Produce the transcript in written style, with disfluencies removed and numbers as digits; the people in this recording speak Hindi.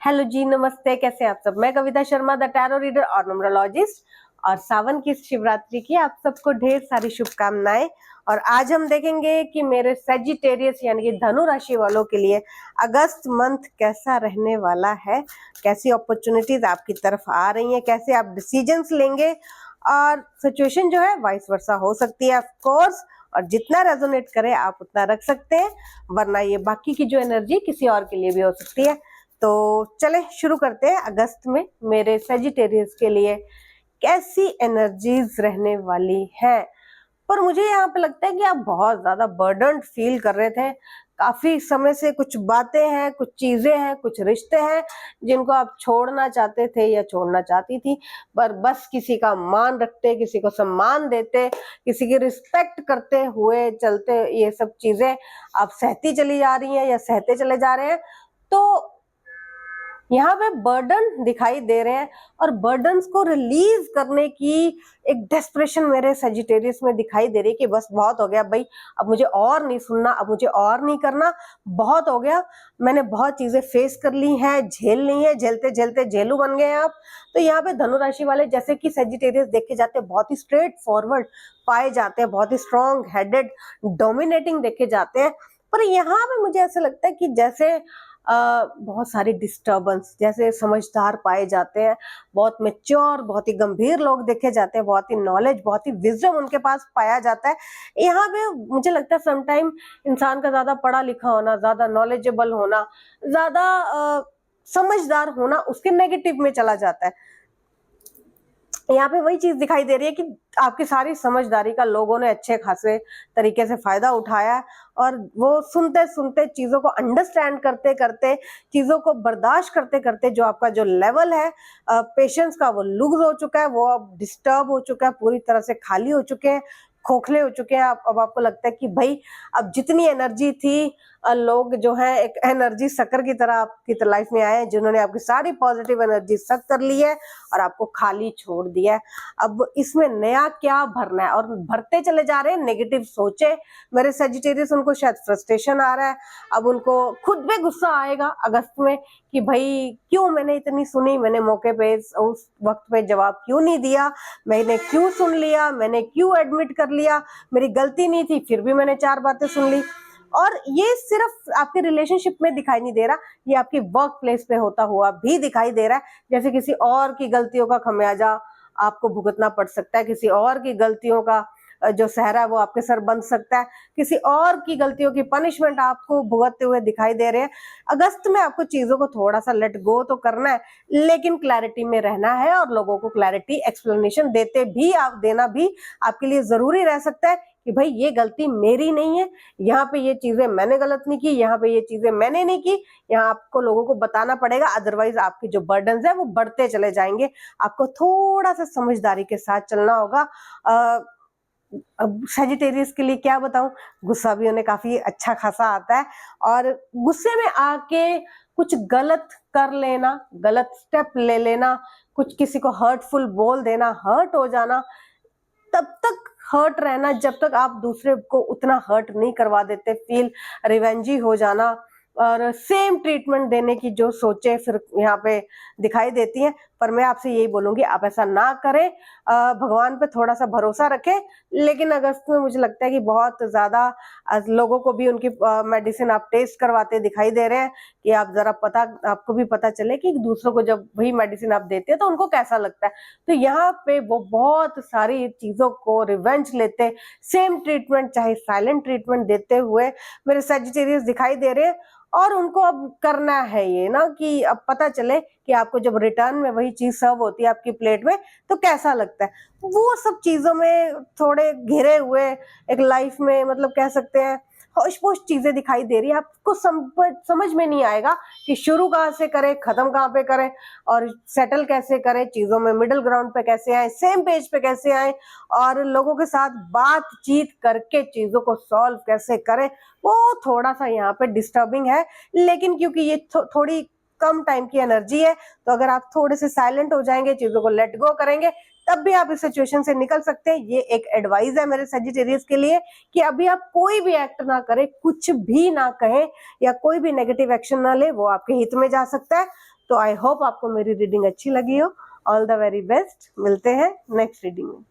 हेलो जी, नमस्ते। कैसे हैं आप सब? मैं Kavita Sharma, the tarot reader और न्यूमरोलॉजिस्ट। और सावन की शिवरात्रि की आप सबको ढेर सारी शुभकामनाएं। और आज हम देखेंगे कि मेरे सेजिटेरियस यानी कि धनु राशि वालों के लिए अगस्त मंथ कैसा रहने वाला है, कैसी अपॉर्चुनिटीज आपकी तरफ आ रही हैं, कैसे आप डिसीजंस लेंगे। और सिचुएशन जो है वाइस वर्सा हो सकती है ऑफ कोर्स, और जितना रेजोनेट करे आप उतना रख सकते हैं, वरना ये बाकी की जो एनर्जी किसी और के लिए भी हो सकती है। तो चले शुरू करते हैं। अगस्त में मेरे सेजिटेरियस के लिए कैसी एनर्जीज रहने वाली है। पर मुझे यहाँ पे लगता है कि आप बहुत ज्यादा बर्डन्ड फील कर रहे थे काफी समय से। कुछ बातें हैं, कुछ चीजें हैं, कुछ रिश्ते हैं जिनको आप छोड़ना चाहते थे या छोड़ना चाहती थी, पर बस किसी का मान रखते, किसी को सम्मान देते, किसी की रिस्पेक्ट करते हुए चलते, ये सब चीजें आप सहती चली जा रही हैं या सहते चले जा रहे हैं। तो यहाँ पे बर्डन दिखाई दे रहे हैं और बर्डन्स को रिलीज करने की एक डेस्परेशन मेरे सेजिटेरियस में दिखाई दे रही है कि बस बहुत हो गया भाई, अब मुझे और नहीं सुनना, अब मुझे और नहीं करना, बहुत हो गया। मैंने बहुत चीजें फेस कर ली हैं, झेल ली हैं, झेलते झेलते झेलू बन गए हैं आप। तो यहाँ पे धनु राशि वाले जैसे कि सेजिटेरियस देखे जाते हैं बहुत ही स्ट्रेट फॉरवर्ड पाए जाते हैं, बहुत ही स्ट्रॉन्ग हेडेड डोमिनेटिंग देखे जाते हैं। पर यहाँ पे मुझे ऐसा लगता है कि जैसे बहुत सारी डिस्टर्बेंस, जैसे समझदार पाए जाते हैं, बहुत मेच्योर, बहुत ही गंभीर लोग देखे जाते हैं, बहुत ही नॉलेज, बहुत ही विजडम उनके पास पाया जाता है। यहाँ पे मुझे लगता है समटाइम इंसान का ज्यादा पढ़ा लिखा होना, ज्यादा नॉलेजेबल होना, ज्यादा समझदार होना उसके नेगेटिव में चला जाता है। यहाँ पे वही चीज दिखाई दे रही है कि आपकी सारी समझदारी का लोगों ने अच्छे खासे तरीके से फायदा उठाया और वो सुनते सुनते चीजों को अंडरस्टैंड करते करते, चीजों को बर्दाश्त करते करते जो आपका जो लेवल है पेशेंस का वो लूज हो चुका है, वो अब डिस्टर्ब हो चुका है, पूरी तरह से खाली हो चुके हैं, खोखले हो चुके हैं आप। अब आपको लगता है कि भाई अब जितनी एनर्जी थी, लोग जो है एक एनर्जी सकर की तरह आपकी लाइफ में आए हैं जिन्होंने आपकी सारी पॉजिटिव एनर्जी सक कर ली है और आपको खाली छोड़ दिया है। अब इसमें नया क्या भरना है और भरते चले जा रहे हैं नेगेटिव सोचे मेरे सेजिटेरियस। उनको शायद फ्रस्ट्रेशन आ रहा है, अब उनको खुद पे गुस्सा आएगा अगस्त में कि भाई क्यों मैंने इतनी सुनी, मैंने मौके पे उस वक्त पे जवाब क्यों नहीं दिया, मैंने क्यों सुन लिया, मैंने क्यों एडमिट कर लिया, मेरी गलती नहीं थी फिर भी मैंने 4 बातें सुन ली। और ये सिर्फ आपके रिलेशनशिप में दिखाई नहीं दे रहा, ये आपकी वर्क प्लेस पे होता हुआ भी दिखाई दे रहा है। जैसे किसी और की गलतियों का खमियाजा आपको भुगतना पड़ सकता है, किसी और की गलतियों का जो सहरा है वो आपके सर बंध सकता है, किसी और की गलतियों की पनिशमेंट आपको भुगतते हुए दिखाई दे रहे हैं। अगस्त में आपको चीजों को थोड़ा सा लेट गो तो करना है, लेकिन क्लैरिटी में रहना है और लोगों को क्लैरिटी एक्सप्लेनेशन देना भी आपके लिए जरूरी रह सकता है कि भाई ये गलती मेरी नहीं है, यहाँ पे ये चीजें मैंने गलत नहीं की, यहाँ पे ये चीजें मैंने नहीं की। यहाँ आपको लोगों को बताना पड़ेगा, अदरवाइज आपके जो बर्डन्स है वो बढ़ते चले जाएंगे। आपको थोड़ा सा समझदारी के साथ चलना होगा। अब सेजिटेरियस के लिए क्या बताऊं, गुस्सा भी उन्हें काफी अच्छा खासा आता है और गुस्से में आके कुछ गलत कर लेना, गलत स्टेप ले लेना, कुछ किसी को हर्टफुल बोल देना, हर्ट हो जाना, तब तक हर्ट रहना जब तक आप दूसरे को उतना हर्ट नहीं करवा देते, फील रिवेंजी हो जाना और सेम ट्रीटमेंट देने की जो सोचे फिर यहाँ पे दिखाई देती हैं। पर मैं आपसे यही बोलूंगी आप ऐसा ना करें, भगवान पे थोड़ा सा भरोसा रखें। लेकिन अगस्त में मुझे लगता है कि बहुत ज्यादा लोगों को भी उनकी मेडिसिन आप टेस्ट करवाते दिखाई दे रहे हैं कि आप जरा आपको भी पता चले कि दूसरों को जब वही मेडिसिन आप देते हैं तो उनको कैसा लगता है। तो यहाँ पे वो बहुत सारी चीजों को रिवेंज लेते, सेम ट्रीटमेंट चाहे साइलेंट ट्रीटमेंट देते हुए मेरे सेजिटेरियस दिखाई दे रहे हैं। और उनको अब करना है ये ना कि अब पता चले कि आपको जब रिटर्न में वही चीज सर्व होती है आपकी प्लेट में तो कैसा लगता है। वो सब चीजों में थोड़े घिरे हुए एक लाइफ में, मतलब कह सकते हैं होश पोश चीजें दिखाई दे रही है। आपको समझ में नहीं आएगा कि शुरू कहाँ से करें, खत्म कहाँ पे करें और सेटल कैसे करें, चीजों में मिडिल ग्राउंड पे कैसे आए, सेम पेज पे कैसे आए और लोगों के साथ बातचीत करके चीजों को सॉल्व कैसे करें। वो थोड़ा सा यहाँ पे डिस्टर्बिंग है, लेकिन क्योंकि ये थोड़ी कम टाइम की एनर्जी है तो अगर आप थोड़े से साइलेंट हो जाएंगे, चीजों को लेट गो करेंगे, तब भी आप इस सिचुएशन से निकल सकते हैं। ये एक एडवाइस है मेरे सेजिटेरियस के लिए कि अभी आप कोई भी एक्ट ना करें, कुछ भी ना कहें या कोई भी नेगेटिव एक्शन ना ले, वो आपके हित में जा सकता है। तो आई होप आपको मेरी रीडिंग अच्छी लगी हो। ऑल द वेरी बेस्ट, मिलते हैं नेक्स्ट रीडिंग में।